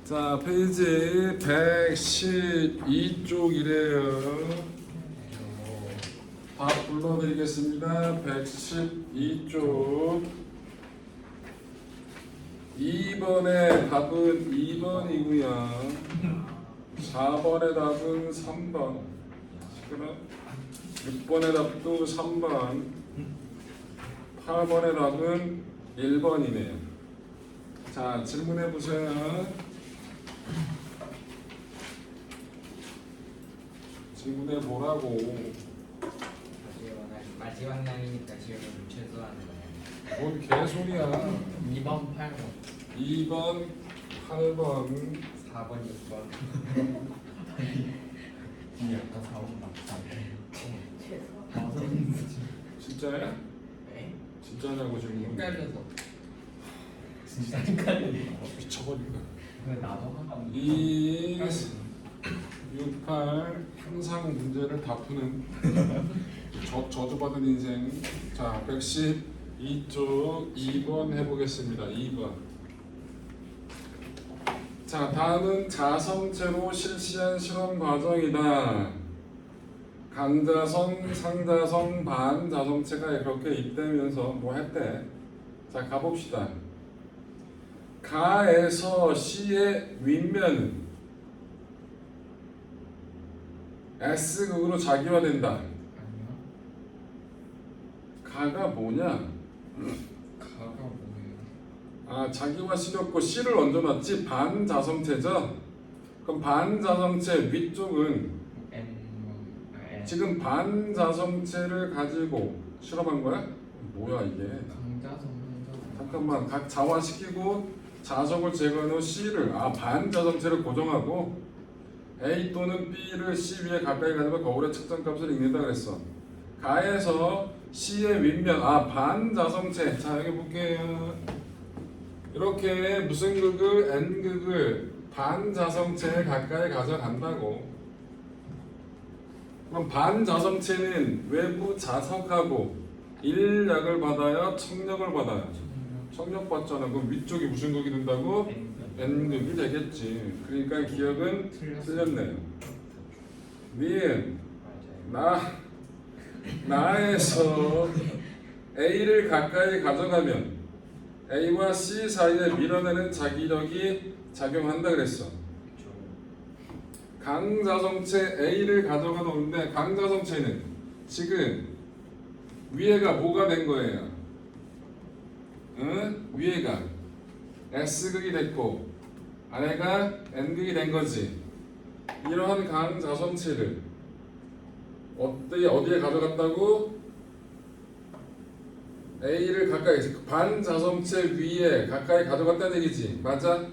자, 페이지 112쪽이래요. 다 불러드리겠습니다. 112쪽. 2번의 답은 2번이고요. 4번의 답은 3번. 그럼 6번의 답도 3번. 8번의 답은 1번이네요. 자, 질문해 보세요. 질문해 보라고. 마지막 날이니까 질문 최소한 뭔 개소리야. 2번 8번 2번, 8번. 4번 6번 이 약간 4번 맞다 진짜야? 네? 진짜냐고 질문. 헷갈려서 진짜 헷갈리네. 미쳐버린다. 근데 나도 하나 2, 6, 8 항상 문제를 다 푸는 저주받은 인생. 자, 112쪽 2번 해보겠습니다. 2번. 자, 다음은 자성체로 실시한 실험 과정이다. 강자성, 상자성, 반자성체가 그렇게 있다면서 뭐 했대. 자, 가봅시다. 가에서 C의 윗면은 S극으로 자기화된다. 아니야? 가가 뭐냐? 가가 뭐예요? 아, 자기화 시켰고 C를 얹어놨지. 반자성체죠? 그럼 반자성체 위쪽은 M 지금 반자성체를 가지고 실험한 거야? 뭐야 이게? 강자성 잠깐만, 각 자화시키고 자석을 제거한 후 C를 반자성체를 고정하고 A 또는 B를 C 위에 가까이 가져면 거울의 측정값을 읽는다 그랬어. 가에서 C의 윗면 반자성체. 자, 여기 볼게요. 이렇게 무슨 극을 N극을 반자성체에 가까이 가져간다고. 그럼 반자성체는 외부 자석하고 인력을 받아요, 청력을 받아요. 청력 받잖아. 그럼 위쪽이 무슨 극이 된다고? N극이 되겠지. 그러니까 기억은 틀렸네요. 니은 나에서 A를 가까이 가져가면 A와 C 사이에 밀어내는 자기력이 작용한다 그랬어. 강자성체 A를 가져가 놓는데 강자성체는 지금 위에가 뭐가 된 거예요? 응? 위에가 S극이 됐고 아래가 N극이 된 거지. 이러한 강자성체를 어디에 가져갔다고? A를 가까이, 반자성체 위에 가까이 가져갔다는 얘기지. 맞아?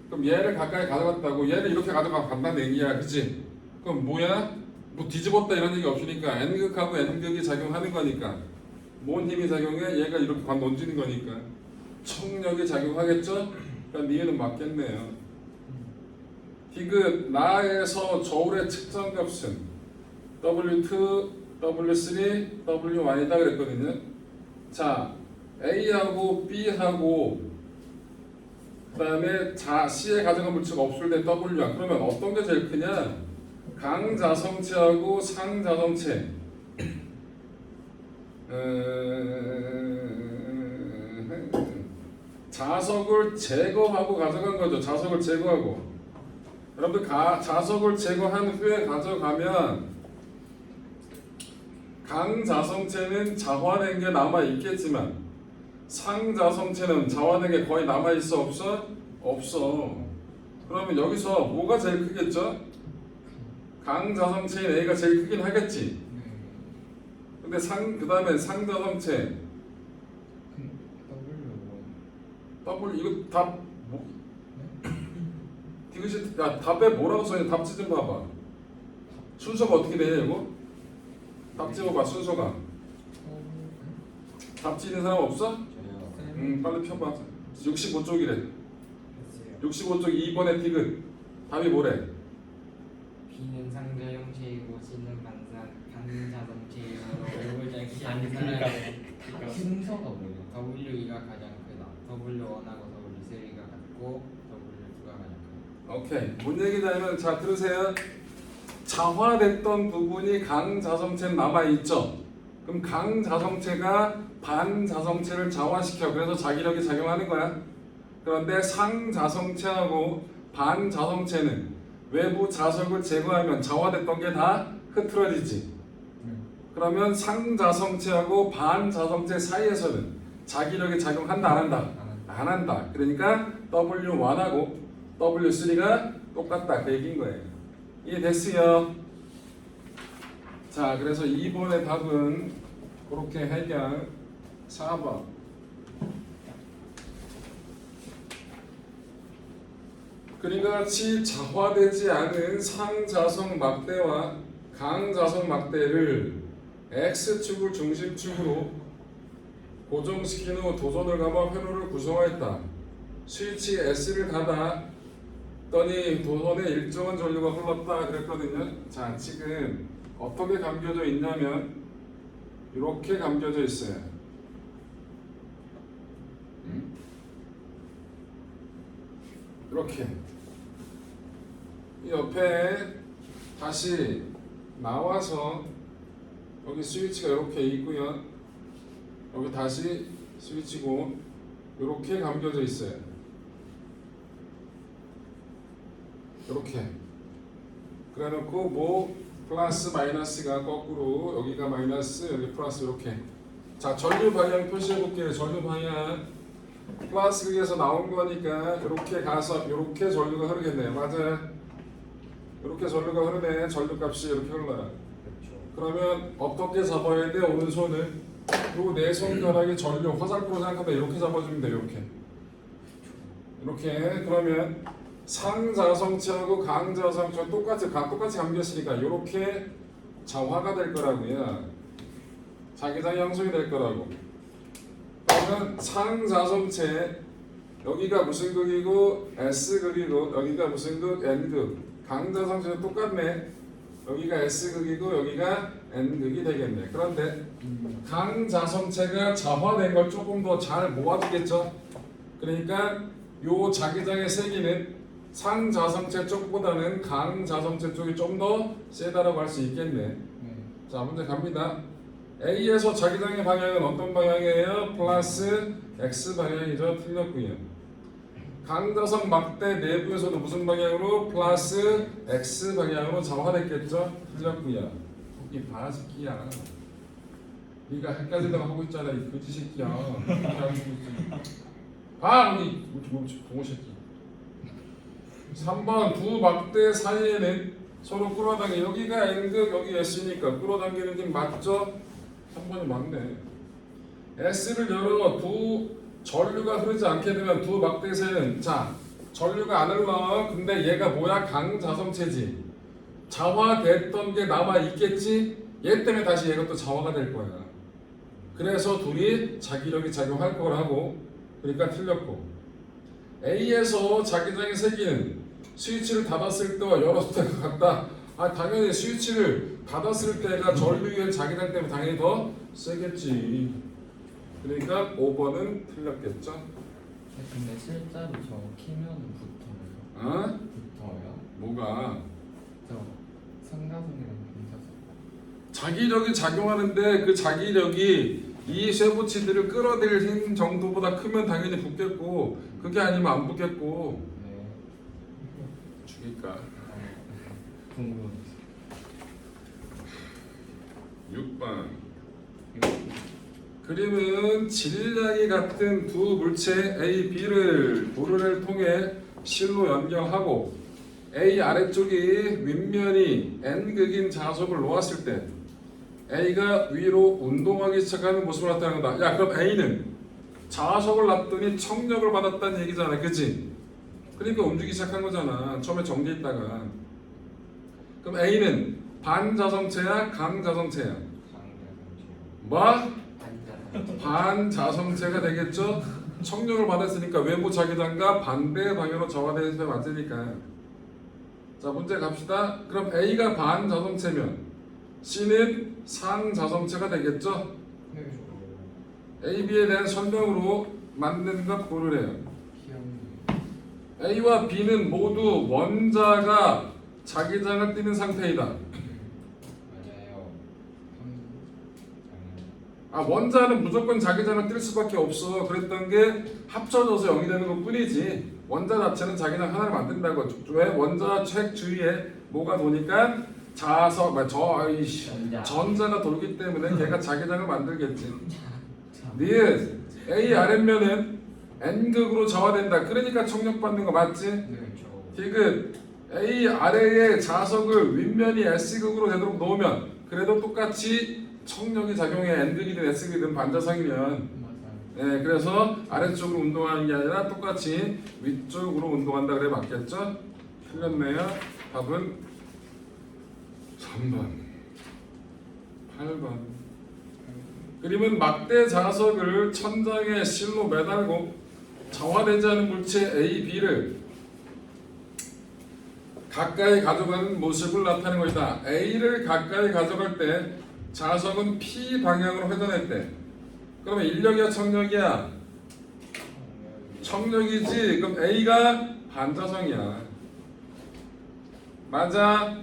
그럼 얘를 가까이 가져갔다고. 얘를 이렇게 가져간다는 얘기야. 그치? 그럼 뭐야? 뭐 뒤집었다 이런 얘기 없으니까 N극하고 N극이 작용하는 거니까 뭔 힘이 작용해? 얘가 이렇게 관 던지는 거니까 청력이 작용하겠죠? 그러니까 니은은 맞겠네요. 디귿 나에서 저울의 측정값은 W2, W3, W1이다 그랬거든요. 자, A하고 B하고 그 다음에 C에 가져간 물체가 없을 때 W야. 그러면 어떤 게 제일 크냐? 강자성체하고 상자성체. 자석을 제거하고 가져간 거죠. 자석을 제거하고. 여러분들 자석을 제거한 후에 가져가면 강자성체는 자화된 게 남아 있겠지만 상자성체는 자화된 게 거의 남아 있어 없어? 없어. 그러면 여기서 뭐가 제일 크겠죠? 강자성체인 A가 제일 크긴 하겠지. 근데 그다음에 상자성체 W 이거 답 뭐? 디귿이 답에 뭐라고 써있냐? 답지 좀 봐봐. 순서가 어떻게 되냐 이거? 답 찍어봐 순서가. 답지 있는 사람 없어? 빨리 펴봐. 65쪽이래. 65쪽 2번의 디귿. 답이 뭐래? B는 상자 형체이고 C는 반자성체이므로 얼굴작이 아니 한 그러니까 사람의 순서가 뭐냐? W2가 가장 크다. W1하고 W3가 같고 W2가 가장 크다. 오케이. 뭔 얘기냐면 자 들으세요. 자화됐던 부분이 강자성체는 남아있죠. 그럼 강자성체가 반자성체를 자화시켜. 그래서 자기력이 작용하는 거야. 그런데 상자성체하고 반자성체는 외부 자석을 제거하면 자화됐던 게 다 흐트러지지. 그러면 상자성체하고 반자성체 사이에서는 자기력이 작용한다 안 한다? 안 한다. 그러니까 W1하고 W3가 똑같다. 그 얘기인 거예요. 이해됐어요? 자, 그래서 2번의 답은 그렇게 해결 4번. 그림과 같이 자화되지 않은 상자성 막대와 강자성 막대를 X축을 중심축으로 고정시킨 후 도선을 감아 회로를 구성하였다. 스위치 S를 닫았더니 도선에 일정한 전류가 흘렀다 그랬거든요. 자, 지금 어떻게 감겨져 있냐면 이렇게 감겨져 있어요. 이렇게 이 옆에 다시 나와서 여기 스위치가 이렇게 있고요. 여기 다시 스위치고 이렇게 감겨져 있어요. 이렇게 그래놓고 뭐 플러스 마이너스가 거꾸로 여기가 마이너스 여기 플러스 이렇게. 자, 전류 방향 표시해 볼게요. 전류 방향 플러스 극에서 나온 거니까 이렇게 가서 이렇게 전류가 흐르겠네요. 맞아요. 이렇게 전류가 흐르네. 전류 값이 이렇게 흘러요. 그러면 어떻게 잡아야 돼? 오른손을 요 내 손가락이 전류 화살표로 생각하면 이렇게 잡아주면 돼요. 이렇게 그러면 상자성체하고 강자성체 똑같이 감겼으니까 이렇게 자화가 될 거라고요. 자기장이 형성이 될 거라고. 그러면 상자성체 여기가 무슨 극이고 S극이고 여기가 무슨 극? N극. 강자성체는 똑같네. 여기가 S극이고 여기가 N극이 되겠네. 그런데 강자성체가 자화된 걸 조금 더 잘 모아주겠죠. 그러니까 요 자기장의 세기는 상자성체 쪽보다는 강자성체 쪽이 좀 더 세다라고 할 수 있겠네. 자, 문제 갑니다. A에서 자기장의 방향은 어떤 방향이에요? 플러스 X 방향이죠. 틀렸고요. 강자성 막대 내부에서도 무슨 방향으로? 플러스 X 방향으로 자화됐겠죠? 틀렸고요. 이 바라새끼야. 네가 헷갈리려고 하고 있잖아. 이 거지 새끼야. 봐! 여기 동호 새끼. 3번 두 막대 사이에는 서로 끌어당기. 여기가 N극 여기 S니까 끌어당기는 게 맞죠? 3번이 맞네. S를 열어 두 전류가 흐르지 않게 되면 두 막대 사이는 자 전류가 안 흘러. 근데 얘가 뭐야? 강자성체지. 자화됐던 게 남아 있겠지. 얘 때문에 다시 얘가 또 자화가 될 거야. 그래서 둘이 자기력이 작용할 거라고. 그러니까 틀렸고. A에서 자기장의 세기는 스위치를 닫았을 때와 열었을 때가 같다. 아, 당연히 스위치를 닫았을 때가 전류의 자기장 때문에 당연히 더 세겠지. 그러니까 5번은 틀렸겠죠. 근데 실제로 저 키면 붙어요. 어? 붙어요? 뭐가? 저 상가성이랑 반자성. 자기력이 작용하는데 그 자기력이 이 쇠붙이들을 끌어들일 힘 정도보다 크면 당연히 붙겠고 그게 아니면 안 붙겠고. 네. 죽일까? 궁금해서. 6번 그림은 질량이 같은 두 물체 A, B를 도르를 통해 실로 연결하고 A 아래쪽이 윗면이 N극인 자석을 놓았을 때 A가 위로 운동하기 시작하는 모습을 나타낸다. 야, 그럼 A는 자석을 놨더니 청력을 받았다는 얘기잖아. 그치? 그러니까 움직이기 시작한 거잖아. 처음에 정지했다가. 그럼 A는 반자성체야? 강자성체야? 강자성체. 뭐? 반자성체. 반자성체가 되겠죠? 청력을 받았으니까 외부 자기장과 반대 방향으로 저하되는 맞으니까. 자, 문제 갑시다. 그럼 A가 반자성체면 C는 상자성체가 되겠죠? 네. A, B에 대한 설명으로 맞는 것 고르래요. 기억이. A와 B는 모두 원자가 자기장을 띠는 상태이다. 맞아요. 원자는 무조건 자기장을 뜰 수밖에 없어. 그랬던 게 합쳐져서 0이 되는 것 뿐이지. 원자 자체는 자기장 하나를 만든다고. 왜? 원자 책 주위에 뭐가 도니까 전자가 돌기 때문에 걔가 자기장을 만들겠지. 니은 A 아랫면은 N극으로 저하된다. 그러니까 청력받는 거 맞지? 그렇죠. 디귿 A 아래에 자석을 윗면이 S극으로 되도록 놓으면 그래도 똑같이 청력이 작용해. N극이든 S극이든 반자성이면 맞아요. 네, 그래서 아래쪽으로 운동하는 게 아니라 똑같이 위쪽으로 운동한다 그래. 맞겠죠? 틀렸네요. 답은 3번 8번. 그림은 막대 자석을 천장에 실로 매달고 정화되지 않은 물체 A, B를 가까이 가져가는 모습을 나타내는 것이다. A를 가까이 가져갈 때 자석은 P 방향으로 회전했대. 그러면 인력이야 청력이야? 청력이지. 그럼 A가 반자성이야. 맞아.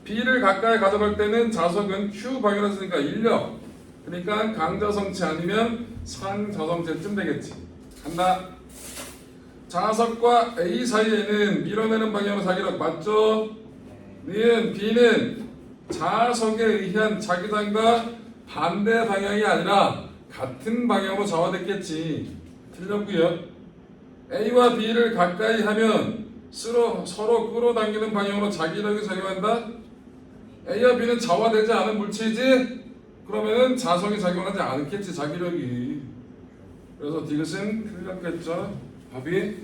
B를 가까이 가져갈 때는 자석은 Q 방향으로 쓰니까 인력. 그러니까 강자성체 아니면 상자성체쯤 되겠지. 간다. 자석과 A 사이에는 밀어내는 방향으로 자기력 맞죠? 니은 B는 자석에 의한 자기장과 반대 방향이 아니라 같은 방향으로 저하됐겠지. 틀렸고요. A와 B를 가까이 하면 서로 끌어당기는 방향으로 자기력이 작용한다. A와 B는 저하되지 않은 물체이지? 그러면은 자성이 작용하지 않겠지, 자기력이. 그래서 디귿은 틀렸겠죠. 답이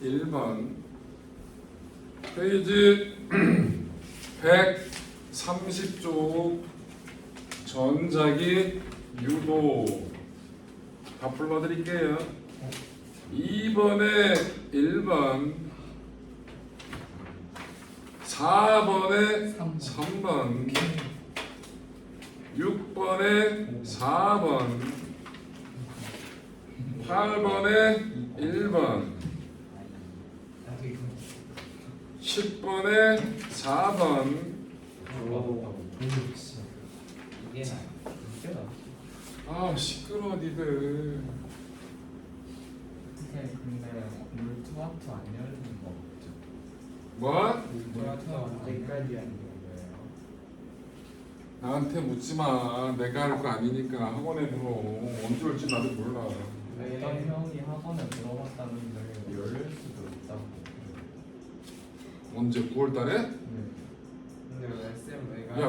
1번. 페이지 130쪽 전자기 유도 다 불러드릴게요. 2번에 1번, 4번에 3번, 6번에 4번, 8번에 1번, 10번에 4번. 이게 나요. 아 시끄러워 니들. 근데 물투와투 안 열리는 거 없죠? 뭐? 물투와투 언제까지 안 되는 나한테 묻지마. 내가 할 거 아니니까. 학원에 물어. 언제 올지 나도 몰라. 어떤 형이 학원에 물어봤다는데 열릴 수도 있다고. 언제? 9월달에? 네. 근데 왜 쌤 내가 야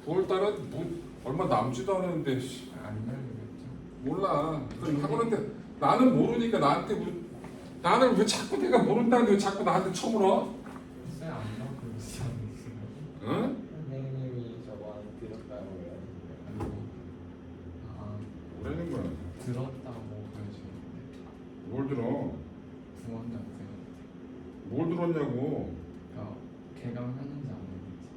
9월달은 뭐 얼마 남지도 않았는데 씨, 안 열리겠죠? 몰라. 그럼 학원한테 나는 모르니까 나한테 나는 왜 자꾸 내가 모른다는데 왜 자꾸 나한테 쳐물어? 쌤 안 나고 시험 있으면. 응? 선생님이 저번에 들었다고요. 뭐라는 거야? 들었다고 그러시는데 뭘 들어? 부원장쌤 뭘 들었냐고? 개강하는지 안 하는지.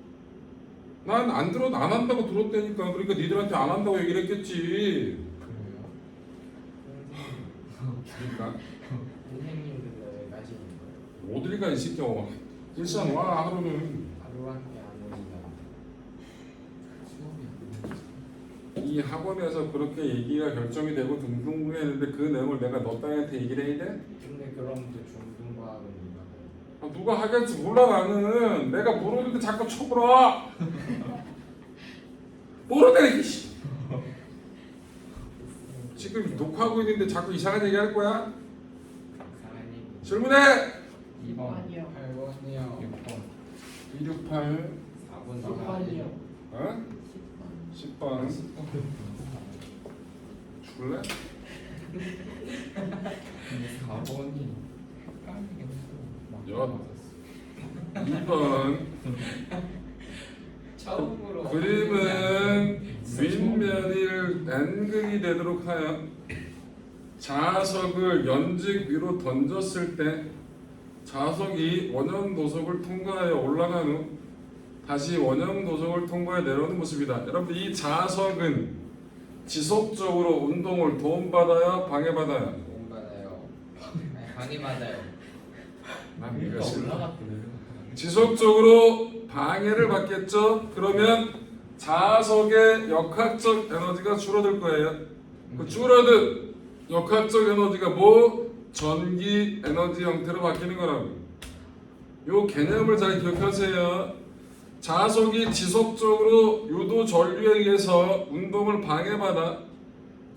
난 안 들어. 안 한다고 들었다니까. 그러니까 니들한테 안 한다고 얘기를 했겠지. 그래요? 그러니까 선생님들 왜 가시는 거예요? 어딜 가 이 새끼야. 일산 와 하루는. 하루밖에 안 오시잖아. 수업이 안 되지. 이 학원에서 그렇게 얘기가 결정이 되고 등등 했는데 그 내용을 내가 너 딸한테 얘기를 해야 돼? 근데 그럼 또 중등과학은 누가 해요? 누가 하겠지 몰라. 나는 내가 모르는데 자꾸 쳐불어. 모르네. 지금 녹화하고 있는데 자꾸 이상한 얘기 할 거야? 사장님. 질문해. 2번, 8번이요. 6번. 268 4번 10번이요. 어? 10번 죽을래? 근데 4번이 헷갈리긴 해도 여. 2번 처음으로 그림은 윗면을 N극이 되도록 하여 자석을 연직 위로 던졌을 때 자석이 원형 도석을 통과하여 올라간 후 다시 원형 도석을 통과해 내려오는 모습이다. 여러분들 이 자석은 지속적으로 운동을 도움받아요? 방해받아요? 도움받아요. 아니, 방해받아요. 난 그러니까 네가 싫다. 올라갔고 내려갔고. 지속적으로 방해를 받겠죠. 그러면 자석의 역학적 에너지가 줄어들 거예요. 그 줄어든 역학적 에너지가 뭐? 전기 에너지 형태로 바뀌는 거라고. 요 개념을 잘 기억하세요. 자석이 지속적으로 유도 전류에 의해서 운동을 방해받아.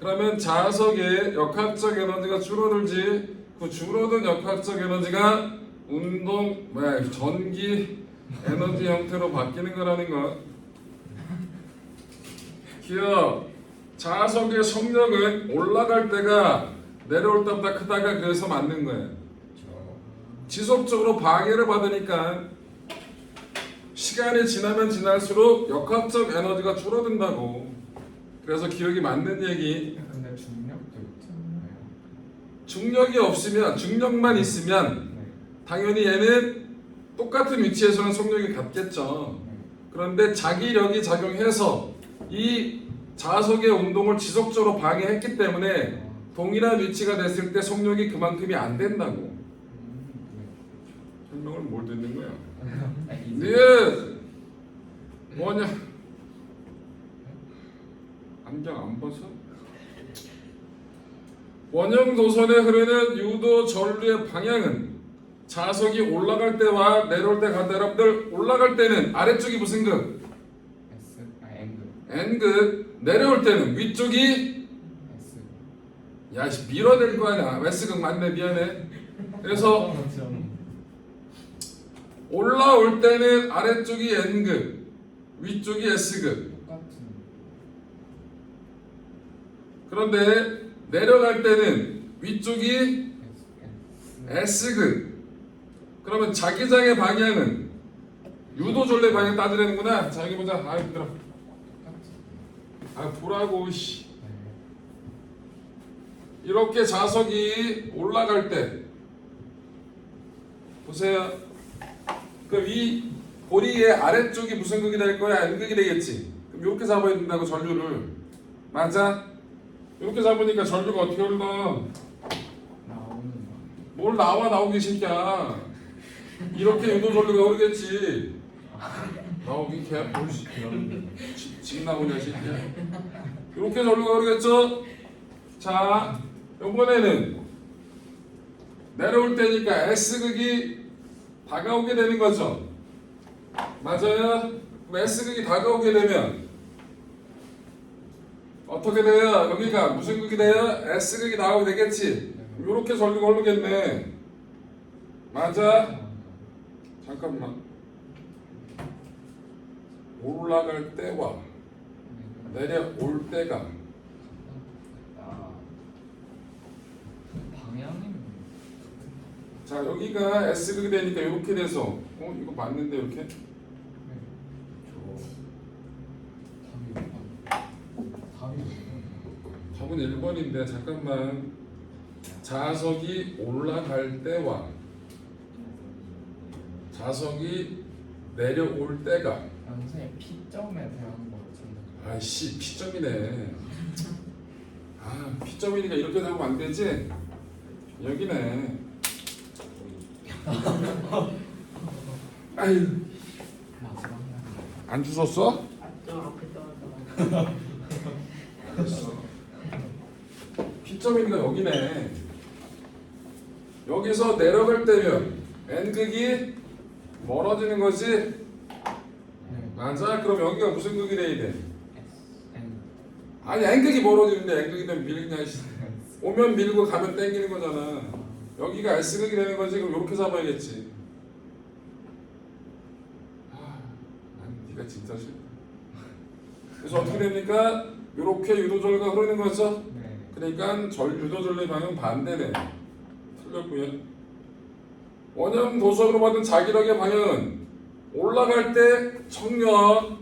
그러면 자석의 역학적 에너지가 줄어들지. 그 줄어든 역학적 에너지가 운동, 전기 에너지 형태로 바뀌는 거라는 거. 기억. 자석의 속력은 올라갈 때가 내려올 때보다 크다가 그래서 맞는 거예요. 지속적으로 방해를 받으니까 시간이 지나면 지날수록 역학적 에너지가 줄어든다고. 그래서 기억이 맞는 얘기. 근데 중력도 있잖아요. 중력이 없으면, 중력만 있으면 네. 당연히 얘는 똑같은 위치에서는 속력이 같겠죠. 네. 그런데 자기력이 작용해서 이 자석의 운동을 지속적으로 방해했기 때문에 동일한 위치가 됐을 때 속력이 그만큼이 안 된다고. 네. 설명을 뭘 듣는 거야? 아니, 네. 뭐냐? 안경 안 벗어? 원형 도선에 흐르는 유도 전류의 방향은 자석이 올라갈 때와 내려올 때 같다. 여러분들 올라갈 때는 아래쪽이 무슨 극? N극. 내려올 때는 위쪽이 S. 야 밀어낼 거 아니야. S극 맞네. 미안해. 그래서 올라올 때는 아래쪽이 N극, 위쪽이 S극. 똑같은. 그런데 내려갈 때는 위쪽이 S. S극. 그러면 자기장의 방향은 유도전례 방향 따지려는구나. 자 여기 보자. 아 힘들어. 아 보라고 씨. 네. 이렇게 자석이 올라갈 때 보세요. 그 위 고리의 아래쪽이 무슨 극이 될 거야? N극이 되겠지. 그럼 이렇게 잡아야 된다고 전류를. 맞아? 이렇게 잡으니까 전류가 어떻게 흘러? 나오는 거. 뭘 나오기 싫냐? 이렇게 유도 전류가 흐르겠지. 나오기 개뿔씨. 집 나오냐 새끼야. 이렇게 전류가 흐르겠죠? 자, 이번에는 내려올 때니까 S극이 다가오게 되는 거죠. 맞아요? 그럼 S극이 다가오게 되면 어떻게 돼요? 여기가 무슨 극이 돼요? S극이 다가오게 되겠지. 이렇게 전류가 흐르겠네. 맞아? 잠깐만. 올라갈 때와 내려올 때가 방향이 자 여기가 S극이 되니까 이렇게 돼서 이거 맞는데 이렇게? 답은 1번인데 잠깐만. 자석이 올라갈 때와 자석이 내려올 때가 선생님 P점에 대한 거 같은데. 아이씨 P점이네. 아 P점이니까 이렇게 하면 안 되지? 여기네. 아유 안 주웠어? 알았어. P점이니까 여기네. 여기서 내려갈 때면 N극이 멀어지는 거지? 네. 맞아? 그럼 여기가 무슨 극이 돼야 돼? N. 아니 N극이 멀어지는데 N극이 되면 밀냐 오면 밀고 가면 땡기는 거잖아. 여기가 S극이 되는 거지. 그럼 이렇게 잡아야겠지. 난 네가 진짜 싫다. 그래서 어떻게 됩니까? 이렇게 유도절가 흐르는 거죠. 네. 그러니까 유도절의 방향 반대네. 틀렸고요. 원형 도석으로 받은 자기력의 방향은 올라갈 때 청력,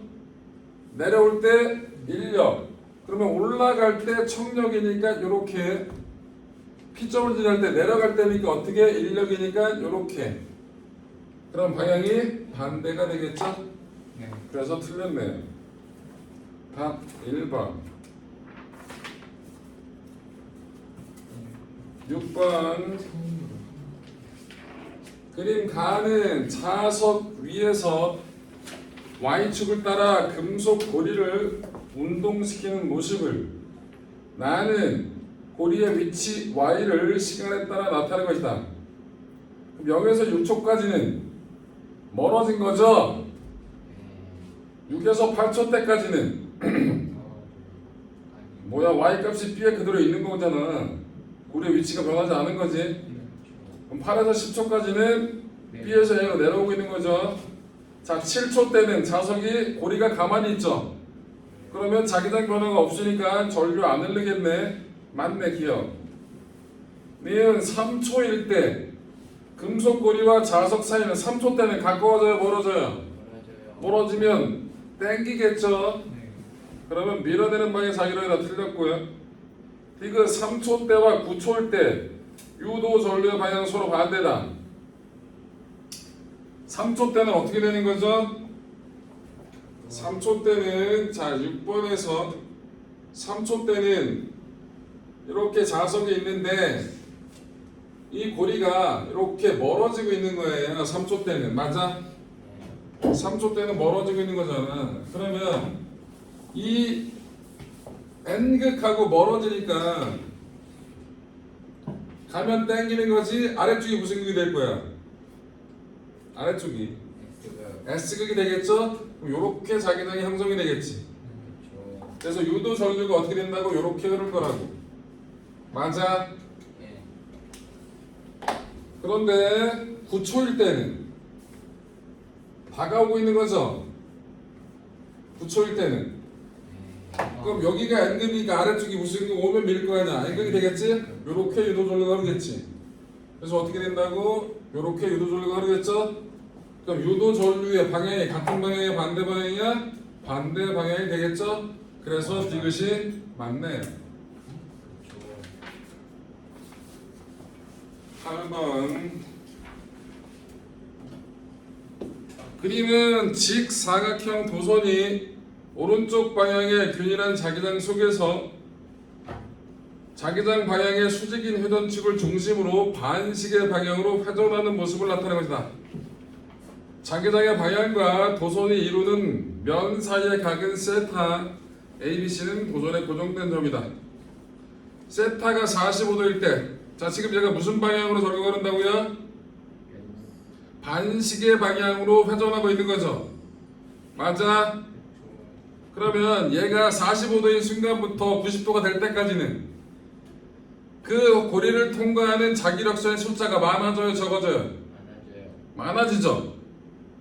내려올 때 인력. 그러면 올라갈 때 청력이니까 이렇게 P점을 지날 때 내려갈 때니까 어떻게 인력이니까 이렇게. 그럼 방향이 반대가 되겠죠? 네. 그래서 틀렸네요. 답 1번. 6번. 그림 가는 자석 위에서 Y축을 따라 금속 고리를 운동시키는 모습을 나는 고리의 위치 Y를 시간에 따라 나타낸 것이다. 그럼 0에서 6초까지는 멀어진 거죠? 6에서 8초 때까지는 뭐야 Y 값이 B에 그대로 있는 거잖아. 고리의 위치가 변하지 않은 거지. 그럼 8에서 10초까지는 B에서 A로 내려오고 있는 거죠. 자, 7초 때는 자석이 고리가 가만히 있죠. 그러면 자기장 변화가 없으니까 전류 안 흐르겠네. 맞네, 기억. 니은 3초일 때 금속 고리와 자석 사이는 3초 때는 가까워져요, 멀어져요? 멀어지면 땡기겠죠. 그러면 밀어내는 방향 자기로에다 틀렸고요. 디귿 3초 때와 9초일 때 유도 전류의 방향은 서로 반대다. 3초 때는 어떻게 되는 거죠? 3초 때는 자 6번에서 3초 때는 이렇게 자석이 있는데 이 고리가 이렇게 멀어지고 있는 거예요. 3초 때는 맞아? 3초 때는 멀어지고 있는 거잖아. 그러면 이 N극하고 멀어지니까 가면 땡기는 거지. 아래쪽이 무슨 극이 될 거야? 아래쪽이 S극이 되겠죠? 그럼 요렇게 자기장이 형성이 되겠지. 그래서 유도 전류가 어떻게 된다고? 요렇게 흐를 거라고. 맞아? 그런데 9초일 때는 다가오고 있는 거죠? 9초일 때는 그럼 여기가 N극이니까 아래쪽이 무슨 극 오면 밀 거 아니야. N극이 되겠지? 요렇게 유도 전류가 흐르겠지. 그래서 어떻게 된다고? 요렇게 유도 전류가 흐르겠죠? 그럼 유도 전류의 방향이 같은 방향이야 반대 방향이야? 반대 방향이 되겠죠? 그래서 디귿이 맞네. 8번 그림은 직사각형 도선이 오른쪽 방향의 균일한 자기장 속에서 자기장 방향의 수직인 회전축을 중심으로 반시계 방향으로 회전하는 모습을 나타낸 것이다. 자기장의 방향과 도선이 이루는 면 사이의 각은 세타, ABC는 도선에 고정된 점이다. 세타가 45도일 때, 자 지금 얘가 무슨 방향으로 적용한다고요? 반시계 방향으로 회전하고 있는 거죠. 맞아? 그러면 얘가 45도인 순간부터 90도가 될 때까지는 그 고리를 통과하는 자기력선의 숫자가 많아져요, 적어져요? 많아지죠.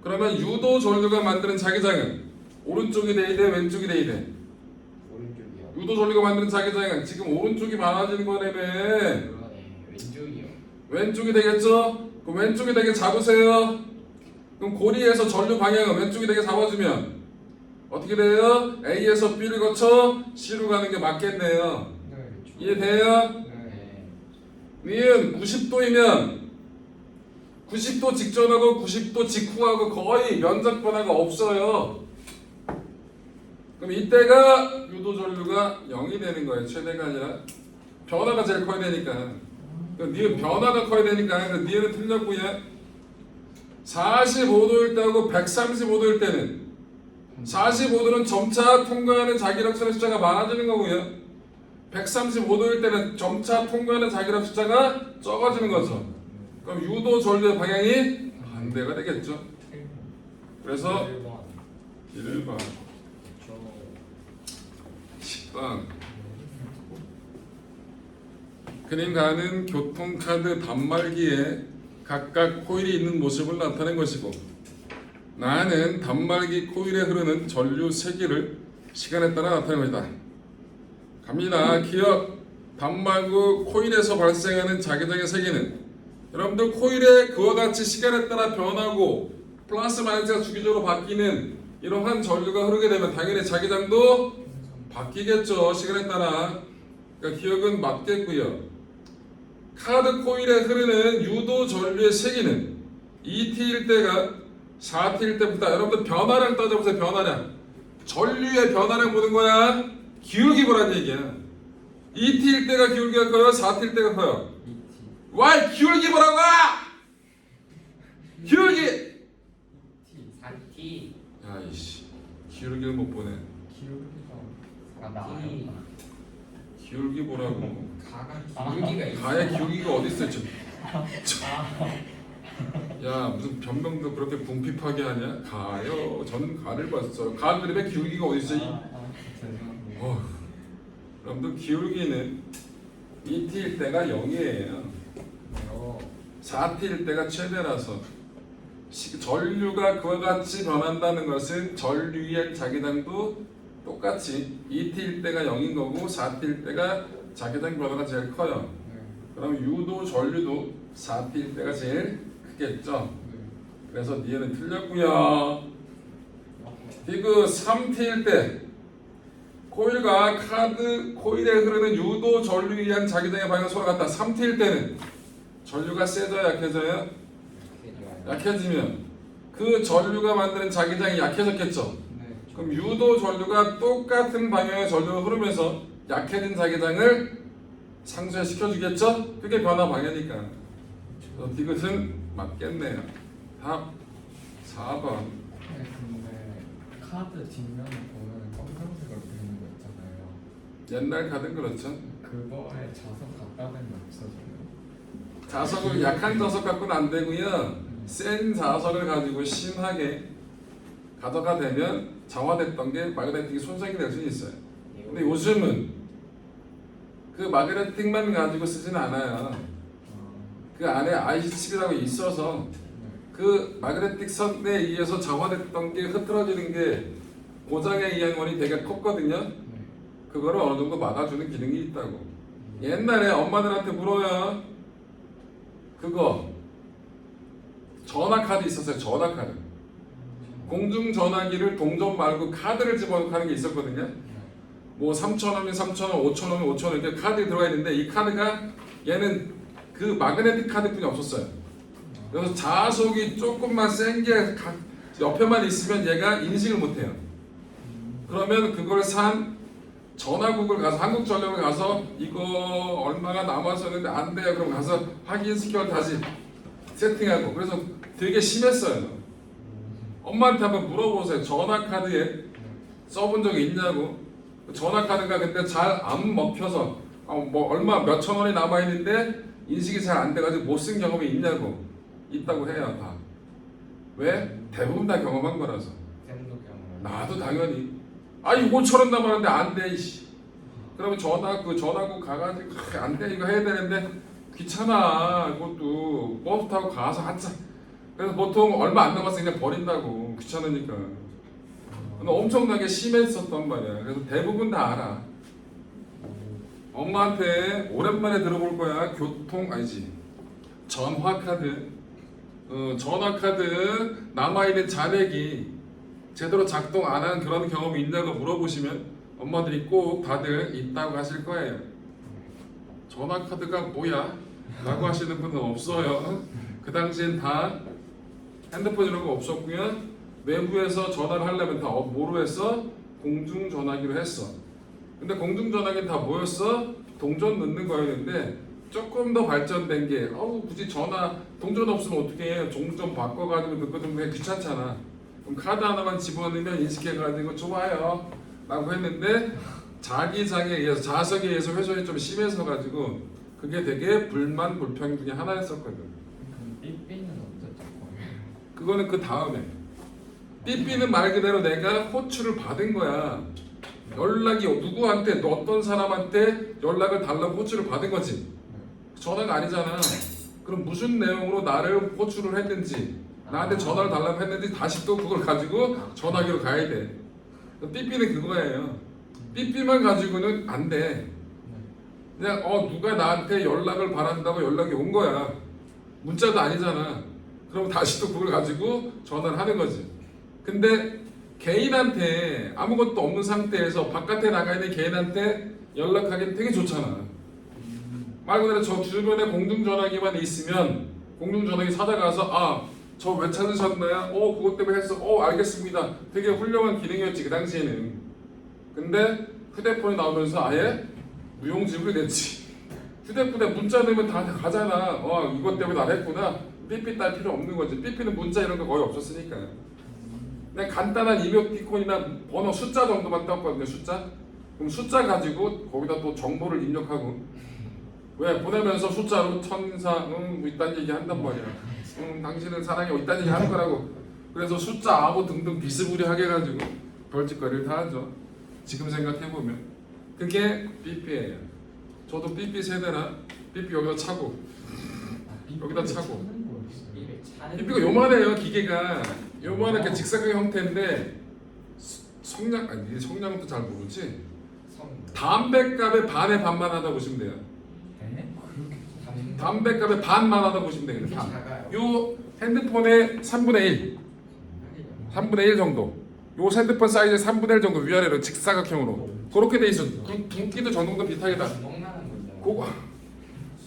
그러면 유도 전류가 만드는 자기장은 오른쪽이 돼야 돼, 왼쪽이 돼야 돼? 오른쪽이요. 유도 전류가 만드는 자기장은 지금 오른쪽이 많아지는 거라며. 왼쪽이요. 왼쪽이 되겠죠? 그럼 왼쪽이 되게 잡으세요. 그럼 고리에서 전류 방향은 왼쪽이 되게 잡아주면 어떻게 돼요? A에서 B를 거쳐 C로 가는 게 맞겠네요. 이해돼요? 니은 90도이면 90도 직전하고 90도 직후하고 거의 면적 변화가 없어요. 그럼 이때가 유도 전류가 0이 되는 거예요. 최대가 아니라 변화가 제일 커야 되니까. 니은 변화가 커야 되니까 그 니은은 틀렸고요. 45도일 때하고 135도일 때는 45도는 점차 통과하는 자기력선의 숫자가 많아지는 거고요. 135도일 때는 점차 통과하는 자기력 숫자가 적어지는 거죠. 그럼 유도 전류의 방향이 반대가 되겠죠. 그래서 1번 10번 그림 가는 교통카드 단말기에 각각 코일이 있는 모습을 나타낸 것이고 나는 단말기 코일에 흐르는 전류 세기를 시간에 따라 나타낸 것이다. 갑니다. 기억. 단말구 코일에서 발생하는 자기장의 세기는 여러분들 코일에 그와 같이 시간에 따라 변하고 플러스 마이너스가 주기적으로 바뀌는 이러한 전류가 흐르게 되면 당연히 자기장도 바뀌겠죠. 시간에 따라. 그러니까 기억은 맞겠고요. 카드 코일에 흐르는 유도 전류의 세기는 2t일 때가 4t일 때보다 여러분들 변화량 따져보세요. 변화량. 전류의 변화량 보는 거야. 기울기 보라는 얘기야. 2t일 때가 기울기가 커요? 4t일 때가 커요? 와, 기울기 보라고! 기울기. T 4T. 야이씨, 기울기를 못 보네. 기울기가 나 T. 기울기 보라고. 가가 기울기가 있어. 가의 기울기가 어디 있어 지금? 야 무슨 변명도 그렇게 궁핍하게 하냐? 가요. 저는 가를 봤어요. 가 그림에 기울기가 어디 있어? 죄송합니다. 여러분들 기울기는 2t일 때가 0이에요. 4t일 때가 최대라서 전류가 그와 같이 변한다는 것은 전류의 자기장도 똑같이 2t일 때가 0인 거고 4t일 때가 자기장 변화가 제일 커요. 그럼 U도 전류도 4t일 때가 제일 크겠죠. 그래서 니은 틀렸고요. 디귿 3t일 때 코일과 코일에 흐르는 유도 전류에 의한 자기장의 방향은 서로 같다. 3t일 때는 전류가 세져요, 약해져요? 약해지면 그 전류가 만드는 자기장이 약해졌겠죠. 그럼 유도 전류가 똑같은 방향의 전류가 흐르면서 약해진 자기장을 상쇄시켜주겠죠? 그게 변화 방향이니까. 그래서 디귿은 맞겠네요. 답 4번. 근데 카드 뒷면을 보면 검정색으로 그리는 거 있잖아요. 옛날 카드는 그렇죠. 그거에 자석 갖다 대면 없어져요. 자석을 약한 자석 갖고는 안 되고요. 센 자석을 가지고 심하게 가져가 되면 정화됐던 게 마그네틱이 손상이 될 수 있어요. 근데 요즘은 그 마그네틱만 가지고 쓰진 않아요. 그 안에 IC 칩이라고 있어서 그 마그네틱 선에 의해서 정화됐던 게 흐트러지는 게 고장에 의한 원이 되게 컸거든요. 그거를 어느 정도 막아주는 기능이 있다고. 옛날에 엄마들한테 물어요. 그거 전화카드 있었어요. 전화카드. 공중전화기를 동전 말고 카드를 집어넣고 하는 게 있었거든요. 뭐 3,000원이면 3,000원, 5,000원이면 5,000원 이렇게 카드에 들어가 있는데 이 카드가 얘는 그 마그네틱 카드뿐이 없었어요. 그래서 자석이 조금만 센 게 옆에만 있으면 얘가 인식을 못해요. 그러면 그걸 산 전화국을 가서 한국전력을 가서 이거 얼마가 남았었는데 안 돼요. 그럼 가서 확인시켜 다시 세팅하고. 그래서 되게 심했어요. 엄마한테 한번 물어보세요. 전화카드에 써본 적이 있냐고. 전화카드가 근데 잘 안 먹혀서 뭐 얼마 몇천 원이 남아있는데 인식이 잘 안 돼가지고 못 쓴 경험이 있냐고. 있다고 해요. 다. 왜? 대부분 다 경험한 거라서. 나도 당연히 아니 5,000원 남았는데 안 돼. 이씨. 그러면 전화국 가가지고 안 돼. 이거 해야 되는데 귀찮아. 이것도 버스 타고 가서 한참. 그래서 보통 얼마 안 남았어 그냥 버린다고. 귀찮으니까. 근데 엄청나게 심했었단 말이야. 그래서 대부분 다 알아. 엄마한테 오랜만에 들어볼 거야. 아니지. 전화카드. 전화카드 남아있는 잔액이 제대로 작동 안 한 그런 경험이 있냐고 물어보시면 엄마들이 꼭 다들 있다고 하실 거예요. 전화카드가 뭐야? 라고 하시는 분은 없어요. 그 당시엔 다 핸드폰 이런 거 없었고요. 외부에서 전화를 하려면 다 뭐로 했어? 공중전화기로 했어. 근데 공중전화기는 다 뭐였어? 동전 넣는 거였는데 조금 더 발전된 게 굳이 동전 없으면 어떻게 해? 종전 바꿔가지고 넣거든. 왜 귀찮잖아. 그럼 카드 하나만 집어넣으면 인식해가지고 좋아요 라고 했는데 자기장에 의해서 자석에 의해서 훼손이 좀 심해서 가지고 그게 되게 불만 불평 중에 하나였었거든. 그럼 삐삐는 언제 거예요? 그거는 그 다음에 삐삐는 말 그대로 내가 호출을 받은 거야. 연락이 누구한테 어떤 사람한테 연락을 달라고 호출을 받은 거지. 전화가 아니잖아. 그럼 무슨 내용으로 나를 호출을 했는지 나한테 전화를 달라고 했는지 다시 또 그걸 가지고 전화기로 가야 돼. 삐삐는 그거예요. 삐삐만 가지고는 안 돼. 그냥 누가 나한테 연락을 바란다고 연락이 온 거야. 문자도 아니잖아. 그럼 다시 또 그걸 가지고 전화를 하는 거지. 근데 개인한테 아무것도 없는 상태에서 바깥에 나가 있는 개인한테 연락하기는 되게 좋잖아. 말 그대로 저 주변에 공중전화기만 있으면 공중전화기 찾아가서 저 왜 찾으셨나요? 그것 때문에 했어. 알겠습니다. 되게 훌륭한 기능이었지 그 당시에는. 근데 휴대폰이 나오면서 아예 무용지물이 됐지. 휴대폰에 문자 넣으면 다 가잖아. 이것 때문에 나 했구나. 삐삐 딸 필요 없는 거지. 삐삐는 문자 이런 거 거의 없었으니까. 그냥 간단한 이모티콘이나 번호 숫자 정도만 떴거든요. 숫자. 그럼 숫자 가지고 거기다 또 정보를 입력하고 왜 보내면서 숫자로 천사 뭐 이딴 얘기 한단 말이야. 당신은 사랑해 이딴 얘기 하는 거라고. 그래서 숫자 아무 등등 비스무리하게 해가지고 별짓거리를 다 하죠. 지금 생각해보면 그게 삐삐예요. 저도 삐삐 세대라 삐삐 여기다 차고 여기다 차고 삐삐가 요만해요. 기계가 요만하게 직사각 형태인데 성량 아니 성량도 잘 모르지. 담배값의 반의 반만 하다 보시면 돼요. 담배값의 반만 하다 보시면 되겠네. 반. 요 핸드폰의 3분의 1 3분의 1 정도. 요 핸드폰 사이즈의 3분의 1 정도 위아래로 직사각형으로 그렇게 돼 있어. 굵기도 저 정도 비슷하게다.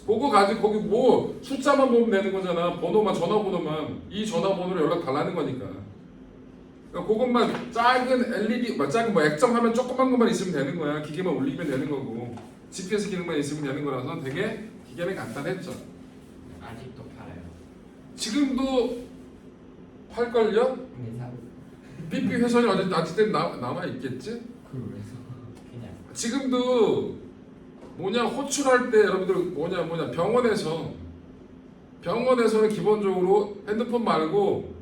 그거 가지고 거기 뭐 숫자만 보면 되는 거잖아. 번호만 전화번호만 이 전화번호로 연락 달라는 거니까. 그러니까 그것만 작은 LED 작은 뭐 액정하면 조그만 것만 있으면 되는 거야. 기계만 올리면 되는 거고 GPS 기능만 있으면 되는 거라서 되게 기계는 간단했죠. 아직도 팔아요. 지금도 팔걸요? 삐삐 회선이 어쨌든 남아 있겠지? 그래서 그냥 지금도 호출할 때 여러분들 병원에서는 기본적으로 핸드폰 말고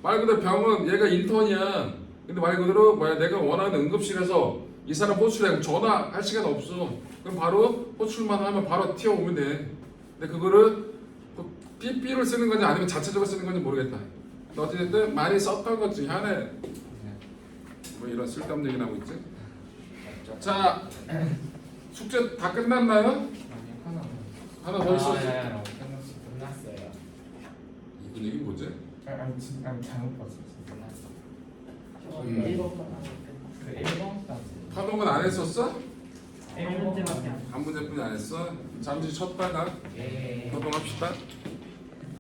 말 그대로 병원 얘가 인턴이야. 근데 말 그대로 내가 원하는 응급실에서 이 사람 호출해 전화할 시간 없어. 그럼 바로 호출만 하면 바로 튀어오면 돼. 근데 그거를 삐삐를 쓰는 건지 아니면 자체적으로 쓰는 건지 모르겠다. 어쨌든 많이 썼던 것 중에 하나예요. 뭐 이런 쓸데없는 얘기 나오고 있지. 자 숙제 다 끝났나요? 아니 하나 더 있어. 끝났어요. 이 분위기 뭐지? 아니 잘못 봤어. 끝났어. 음. 1번까지. 그 1번까지. 파동은 안 했었어? 1번까지. 한 문제뿐이 안 했어? 잠시 쉬었다가 예. 파동합시다.